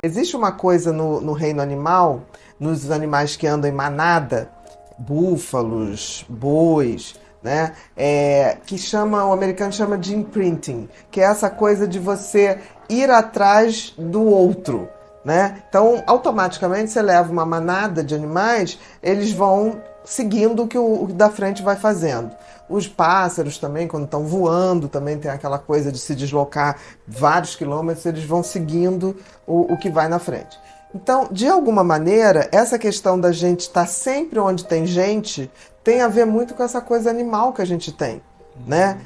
Existe uma coisa no reino animal, nos animais que andam em manada, búfalos, bois, né? Que o americano chama de imprinting, que é essa coisa de você ir atrás do outro, né? Então, automaticamente, você leva uma manada de animais, eles vão seguindo o que o da frente vai fazendo. Os pássaros também, quando estão voando, também tem aquela coisa de se deslocar vários quilômetros, eles vão seguindo o que vai na frente. Então, de alguma maneira, essa questão da gente estar sempre onde tem gente tem a ver muito com essa coisa animal que a gente tem, né?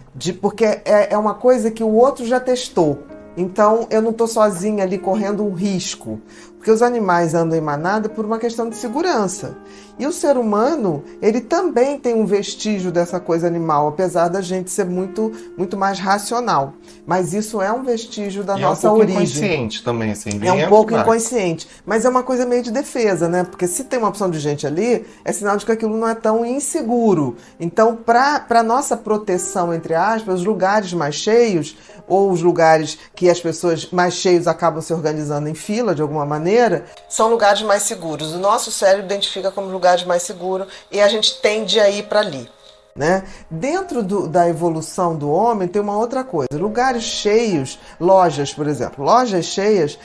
Porque é uma coisa que o outro já testou. Então, eu não estou sozinha ali correndo um risco. Porque os animais andam em manada por uma questão de segurança. E o ser humano, ele também tem um vestígio dessa coisa animal, apesar da gente ser muito, muito mais racional. Mas isso é um vestígio da nossa origem. É um pouco inconsciente também, assim. É um pouco inconsciente. Mas é uma coisa meio de defesa, né? Porque se tem uma opção de gente ali, é sinal de que aquilo não é tão inseguro. Então, para nossa proteção, entre aspas, os lugares mais cheios, ou os lugares que as pessoas mais cheios acabam se organizando em fila, de alguma maneira, são lugares mais seguros. O nosso cérebro identifica como lugares mais seguros e a gente tende a ir para ali. Né? Dentro da evolução do homem tem uma outra coisa. Lugares cheios, lojas, por exemplo. Lojas cheias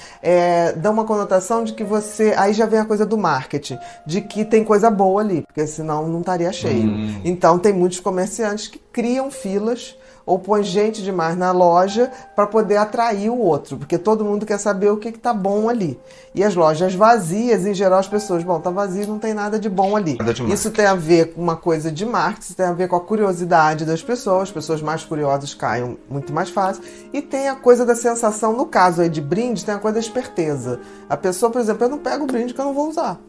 dão uma conotação de que você... Aí já vem a coisa do marketing, de que tem coisa boa ali, porque senão não estaria cheio. Então tem muitos comerciantes que criam filas ou põe gente demais na loja para poder atrair o outro, porque todo mundo quer saber o que está bom ali. E as lojas vazias, em geral, as pessoas, tá vazio, não tem nada de bom ali. Isso tem a ver com uma coisa de marketing, isso tem a ver com a curiosidade das pessoas, as pessoas mais curiosas caem muito mais fácil, e tem a coisa da sensação, no caso aí de brinde, tem a coisa da esperteza. A pessoa, por exemplo, eu não pego o brinde que eu não vou usar.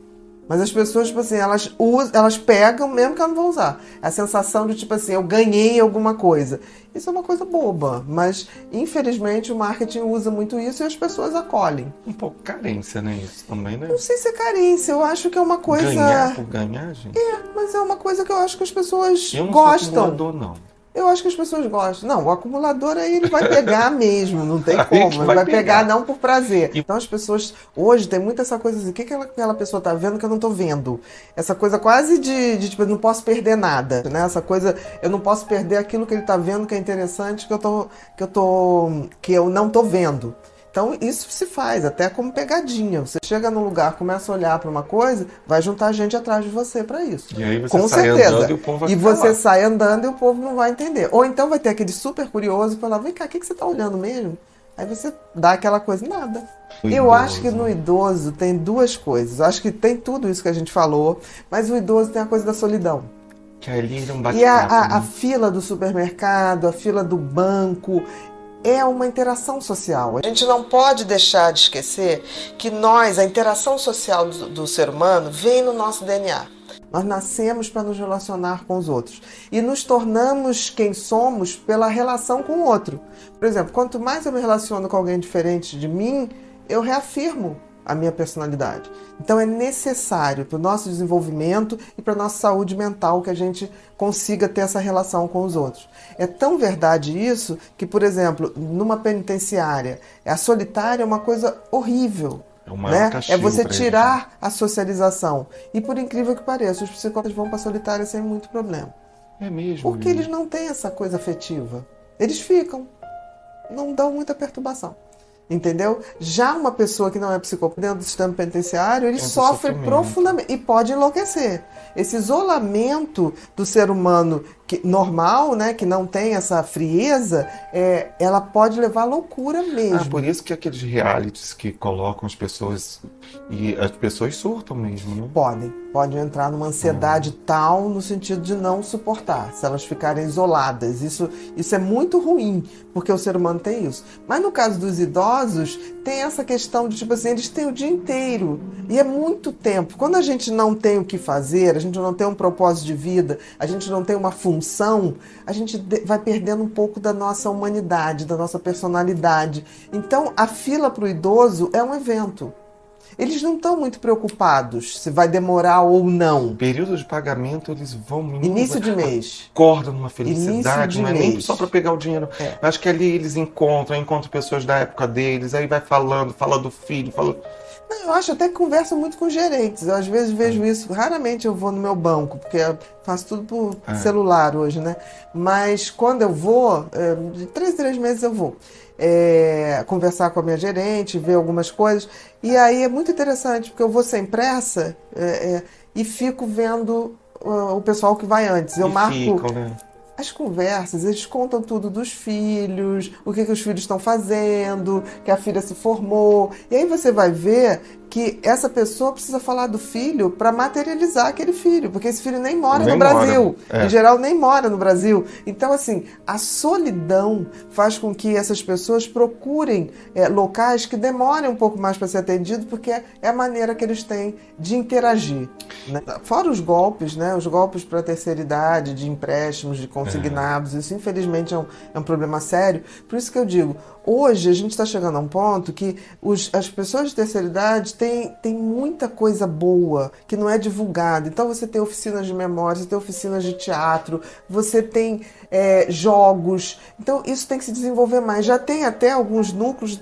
Mas as pessoas, tipo assim, elas pegam mesmo que elas não vão usar. A sensação de, tipo assim, eu ganhei alguma coisa. Isso é uma coisa boba, mas infelizmente o marketing usa muito isso e as pessoas acolhem. Um pouco carência, né? Isso também, né? Não sei se é carência, eu acho que é uma coisa... Ganhar por ganhar, gente? Mas é uma coisa que eu acho que as pessoas eu não gostam. Sou acumulador, não. Eu acho que as pessoas gostam. Não, o acumulador aí ele vai pegar mesmo, não tem como. Ele vai pegar não por prazer. Então as pessoas, hoje tem muito essa coisa assim, o que aquela pessoa tá vendo que eu não tô vendo? Essa coisa quase de tipo, eu não posso perder nada, né? Essa coisa, eu não posso perder aquilo que ele tá vendo que é interessante, que eu não tô vendo. Então isso se faz até como pegadinha. Você chega num lugar, começa a olhar para uma coisa, vai juntar gente atrás de você para isso. E aí você com sai certeza. Andando e o povo vai e você sai andando e o povo não vai entender. Ou então vai ter aquele super curioso e falar, vem cá, o que você está olhando mesmo? Aí você dá aquela coisa, nada. Eu acho que no idoso tem duas coisas. Eu acho que tem tudo isso que a gente falou, mas o idoso tem a coisa da solidão. Que ali não bate e a fila do supermercado, a fila do banco... é uma interação social. A gente não pode deixar de esquecer que a interação social do ser humano vem no nosso DNA. Nós nascemos para nos relacionar com os outros. E nos tornamos quem somos pela relação com o outro. Por exemplo, quanto mais eu me relaciono com alguém diferente de mim, eu reafirmo a minha personalidade. Então é necessário para o nosso desenvolvimento e para a nossa saúde mental que a gente consiga ter essa relação com os outros. É tão verdade isso que, por exemplo, numa penitenciária, a solitária é uma coisa horrível. É você tirar a socialização. E por incrível que pareça, os psicópatas vão para a solitária sem muito problema. É mesmo? Porque eles não têm essa coisa afetiva. Eles ficam. Não dão muita perturbação. Entendeu? Já uma pessoa que não é psicópata dentro do sistema penitenciário, ele sofre profundamente e pode enlouquecer. Esse isolamento do ser humano normal, né, que não tem essa frieza, ela pode levar à loucura mesmo. Por isso que aqueles realities que colocam as pessoas e as pessoas surtam mesmo, né? Podem entrar numa ansiedade tal no sentido de não suportar, se elas ficarem isoladas. Isso é muito ruim, porque o ser humano tem isso. Mas no caso dos idosos, tem essa questão de, tipo assim, eles têm o dia inteiro. E é muito tempo. Quando a gente não tem o que fazer, a gente não tem um propósito de vida, a gente não tem uma função, a gente vai perdendo um pouco da nossa humanidade, da nossa personalidade. Então, a fila para o idoso é um evento. Eles não estão muito preocupados se vai demorar ou não. Período de pagamento, eles vão... Início de mês. Acordam numa felicidade, não é nem mês. só para pegar o dinheiro. Acho que ali eles encontram pessoas da época deles, aí vai falando, fala do filho, fala... Eu acho até que conversa muito com gerentes. Eu, às vezes vejo isso, raramente eu vou no meu banco, porque eu faço tudo por celular hoje, né? Mas quando eu vou, de 3 em 3 meses eu vou conversar com a minha gerente, ver algumas coisas. E aí é muito interessante, porque eu vou sem pressa e fico vendo o pessoal que vai antes. Eu marco... Ficam, né? As conversas, eles contam tudo dos filhos, o que os filhos estão fazendo, que a filha se formou. E aí você vai ver que essa pessoa precisa falar do filho para materializar aquele filho, porque esse filho nem mora no Brasil. Em geral, nem mora no Brasil. Então, assim, a solidão faz com que essas pessoas procurem locais que demorem um pouco mais para ser atendido, porque é a maneira que eles têm de interagir, né? Fora os golpes, né? Os golpes para a terceira idade, de empréstimos, de consignados, isso infelizmente é um problema sério. Por isso que eu digo, hoje a gente está chegando a um ponto que as pessoas de terceira idade têm muita coisa boa que não é divulgada. Então você tem oficinas de memória, você tem oficinas de teatro, você tem jogos. Então isso tem que se desenvolver mais. Já tem até alguns núcleos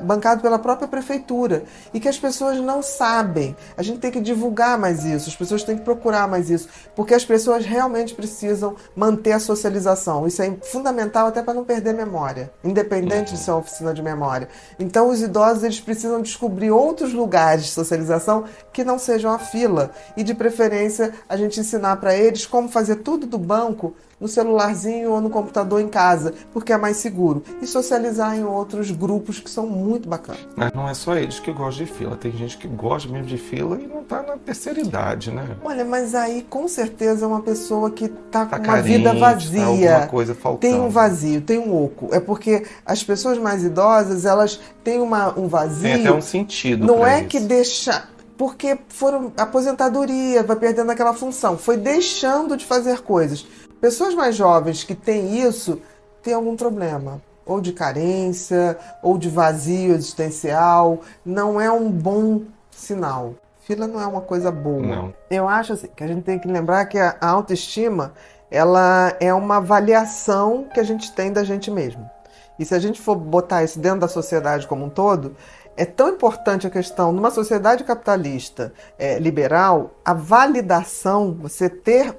bancados pela própria prefeitura e que as pessoas não sabem. A gente tem que divulgar mais isso, as pessoas têm que procurar mais isso, porque as pessoas realmente precisam manter a socialização. Isso é fundamental até para não perder memória, independente de ser uma oficina de memória. Então os idosos eles precisam descobrir outros lugares de socialização que não sejam a fila e de preferência a gente ensinar para eles como fazer tudo do banco no celularzinho ou no computador em casa, porque é mais seguro. E socializar em outros grupos que são muito bacanas. Mas não é só eles que gostam de fila. Tem gente que gosta mesmo de fila e não está na terceira idade, né? Olha, mas aí com certeza é uma pessoa que está com uma carente, vida vazia. Alguma coisa faltando. Tem um vazio, tem um oco. É porque as pessoas mais idosas, elas têm um vazio. Tem até um sentido. Não é isso. que deixa... Porque foram aposentadoria, vai perdendo aquela função. Foi deixando de fazer coisas. Pessoas mais jovens que têm isso, têm algum problema. Ou de carência, ou de vazio existencial. Não é um bom sinal. Fila não é uma coisa boa. Não. Eu acho assim, que a gente tem que lembrar que a autoestima, ela é uma avaliação que a gente tem da gente mesmo. E se a gente for botar isso dentro da sociedade como um todo, é tão importante a questão, numa sociedade capitalista liberal, a validação, você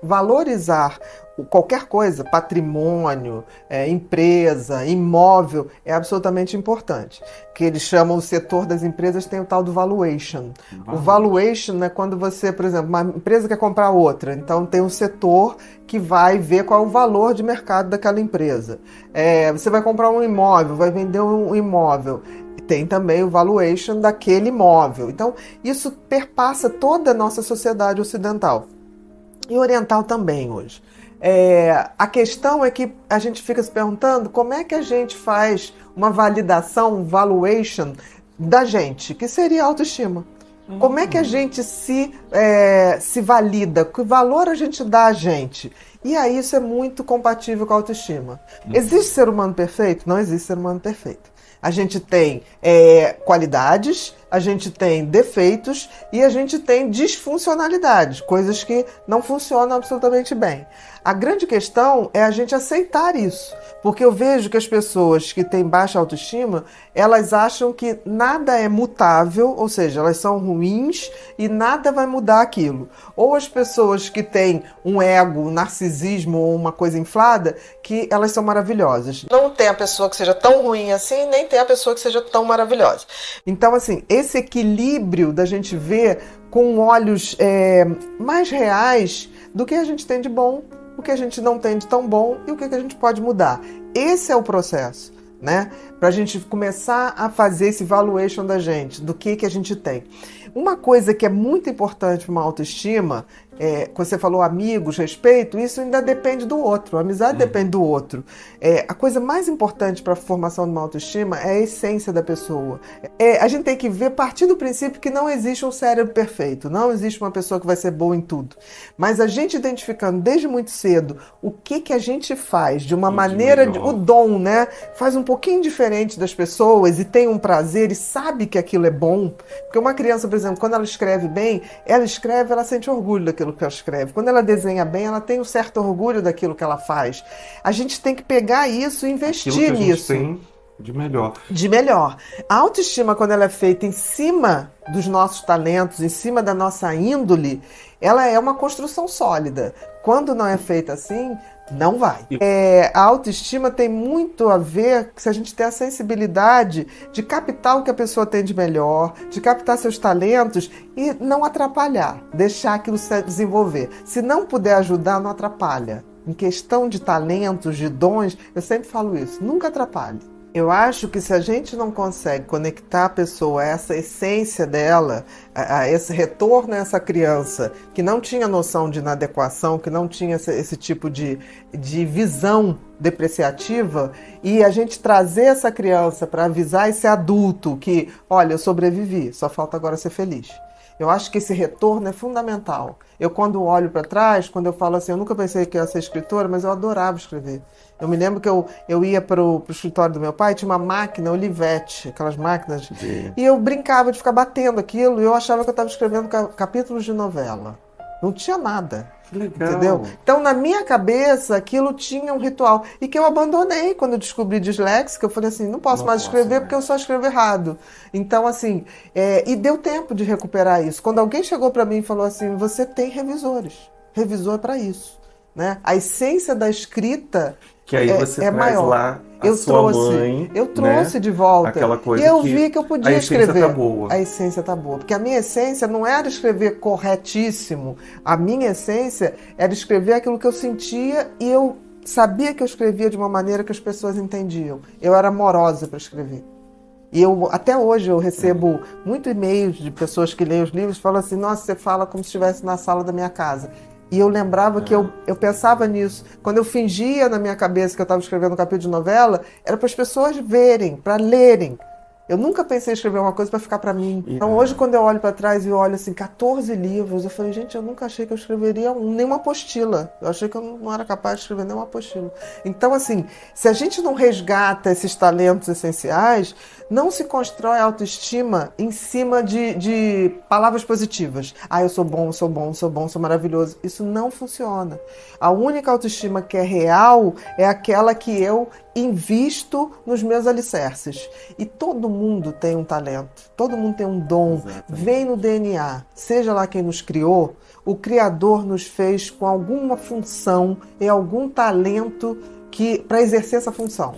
valorizar qualquer coisa, patrimônio, empresa, imóvel, é absolutamente importante. Que eles chamam o setor das empresas, tem o tal do valuation. O valuation é quando você, por exemplo, uma empresa quer comprar outra, então tem um setor que vai ver qual é o valor de mercado daquela empresa. Você vai comprar um imóvel, vai vender um imóvel, tem também o valuation daquele imóvel. Então, isso perpassa toda a nossa sociedade ocidental e oriental também hoje. A questão é que a gente fica se perguntando como é que a gente faz uma validação, um valuation da gente, que seria a autoestima. Como é que a gente se valida? Que valor a gente dá a gente? E aí isso é muito compatível com a autoestima. Existe ser humano perfeito? Não existe ser humano perfeito. A gente tem qualidades, a gente tem defeitos e a gente tem disfuncionalidades, coisas que não funcionam absolutamente bem. A grande questão é a gente aceitar isso, porque eu vejo que as pessoas que têm baixa autoestima, elas acham que nada é mutável, ou seja, elas são ruins e nada vai mudar aquilo. Ou as pessoas que têm um ego, um narcisismo ou uma coisa inflada, que elas são maravilhosas. Não tem a pessoa que seja tão ruim assim, nem tem a pessoa que seja tão maravilhosa. Então, assim, esse equilíbrio da gente ver com olhos mais reais do que a gente tem de bom, o que a gente não tem de tão bom e o que a gente pode mudar. Esse é o processo, né? Para a gente começar a fazer esse valuation da gente, do que a gente tem. Uma coisa que é muito importante para uma autoestima quando você falou amigos, respeito, isso ainda depende do outro, a amizade depende do outro. A coisa mais importante para a formação de uma autoestima é a essência da pessoa. A gente tem que ver, partir do princípio que não existe um cérebro perfeito, não existe uma pessoa que vai ser boa em tudo. Mas a gente identificando desde muito cedo o que a gente faz de uma maneira, o dom, né? Faz um pouquinho diferente das pessoas e tem um prazer e sabe que aquilo é bom. Porque uma criança, por exemplo, quando ela escreve bem, ela sente orgulho daquilo que ela escreve. Quando ela desenha bem, ela tem um certo orgulho daquilo que ela faz. A gente tem que pegar isso e investir aquilo que nisso. A gente tem de melhor. De melhor. A autoestima, quando ela é feita em cima dos nossos talentos, em cima da nossa índole, ela é uma construção sólida. Quando não é feita assim, não vai. A autoestima tem muito a ver se a gente tem a sensibilidade de captar o que a pessoa tem de melhor, de captar seus talentos e não atrapalhar, deixar aquilo se desenvolver. Se não puder ajudar, não atrapalha. Em questão de talentos, de dons, eu sempre falo isso, nunca atrapalhe. Eu acho que se a gente não consegue conectar a pessoa a essa essência dela, a esse retorno a essa criança que não tinha noção de inadequação, que não tinha esse tipo de visão depreciativa, e a gente trazer essa criança para avisar esse adulto que, olha, eu sobrevivi, só falta agora ser feliz. Eu acho que esse retorno é fundamental. Eu, quando olho para trás, quando eu falo assim, eu nunca pensei que eu ia ser escritora, mas eu adorava escrever. Eu me lembro que eu ia para o escritório do meu pai, tinha uma máquina, Olivetti, aquelas máquinas, e eu brincava de ficar batendo aquilo, e eu achava que eu estava escrevendo capítulos de novela. Não tinha nada. Legal. Entendeu? Então, na minha cabeça, aquilo tinha um ritual. E que eu abandonei quando eu descobri disléxica. Eu falei assim, não posso mais escrever porque eu só escrevo errado. Então, assim, e deu tempo de recuperar isso. Quando alguém chegou para mim e falou assim, você tem revisores. Revisor é para isso. Né? A essência da escrita que aí você traz maior. Lá a sua mãe, eu trouxe, né? De volta. Aquela coisa e eu vi que eu podia escrever. A essência tá boa. A essência tá boa. Porque a minha essência não era escrever corretíssimo. A minha essência era escrever aquilo que eu sentia e eu sabia que eu escrevia de uma maneira que as pessoas entendiam. Eu era amorosa para escrever. E até hoje eu recebo muito e-mails de pessoas que leem os livros e falam assim, nossa, você fala como se estivesse na sala da minha casa. E eu lembrava que eu pensava nisso. Quando eu fingia na minha cabeça que eu estava escrevendo um capítulo de novela, era para as pessoas verem, para lerem. Eu nunca pensei em escrever uma coisa para ficar para mim. Então hoje, quando eu olho para trás e olho assim, 14 livros, eu falei, gente, eu nunca achei que eu escreveria nenhuma apostila. Eu achei que eu não era capaz de escrever nenhuma apostila. Então, assim, se a gente não resgata esses talentos essenciais, não se constrói autoestima em cima de palavras positivas. Ah, eu sou bom, sou bom, sou bom, sou maravilhoso. Isso não funciona. A única autoestima que é real é aquela que eu invisto nos meus alicerces. E todo mundo tem um talento, todo mundo tem um dom, vem no DNA. Seja lá quem nos criou, o Criador nos fez com alguma função e algum talento para exercer essa função.